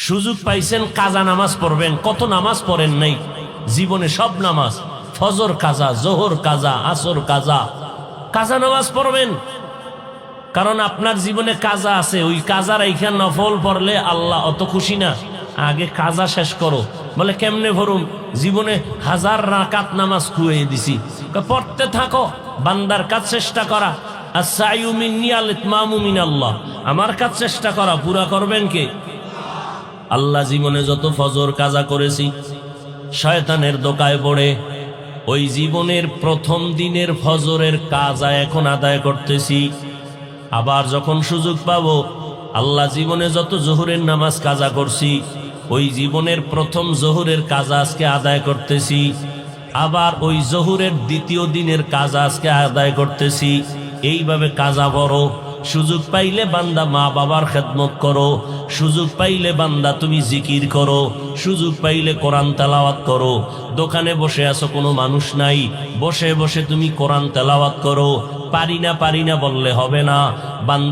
সুযোগ পাইছেন কাজা নামাজ পড়বেন, কত নামাজ পড়েন নাই জীবনে? সব নামাজ, ফজর কাজা, জোহর কাজা, আসর কাজা, কাজা নামাজ পড়বেন। কারণ আপনার জীবনে কাজা আছে, ওই কাজার এইখান নফল পড়লে আল্লাহ অত খুশি না। আগে কাজা শেষ করো। বলে কেমনে ভরুন? জীবনে 1000 রাকাত নামাজ খুঁয়ে দিছি, পড়তে থাকো। বান্দার কাজ চেষ্টা করা, আস-সাইয়ু মিন্নি আল ইতমামু মিনাল্লাহ, আমার কাজ চেষ্টা করা, পুরা করবেন কে? আল্লাহ। জীবনে যত ফজর কাজা করেছি শয়তানের দোকায় পড়ে ওই জীবনের প্রথম দিনের ফজরের কাজা এখন আদায় করতেছি। আবার যখন সুযোগ পাবো, আল্লাহ জীবনে যত জোহরের নামাজ কাজা করছি ওই জীবনের প্রথম জোহরের কাজা আজকে আদায় করতেছি। আবার ওই জোহরের দ্বিতীয় দিনের কাজা আজকে আদায় করতেছি। এইভাবে কাজা বড়। সুযোগ পাইলে বান্দা মা বাবার খেদমত করো, সুযোগ পাইলে বান্দা তুমি জিকির করো, সুযোগ পাইলে কোরআন তেলাওয়াত করো। দোকানে বসে আছো, কোনো মানুষ নাই, বসে বসে তুমি কোরআন তেলাওয়াত করো। পারি না বললে হবে না। বান্দা